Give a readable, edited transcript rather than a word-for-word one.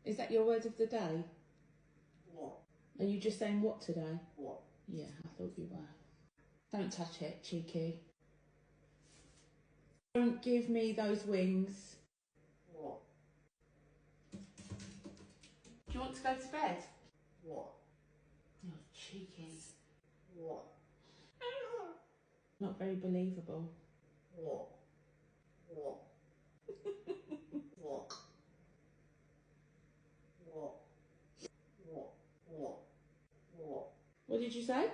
Is that your word of the day? Are you just saying what today? Yeah, I thought you were. Don't touch it, cheeky. Don't give me those wings. Do you want to go to bed? You're cheeky. Not very believable. What did you say?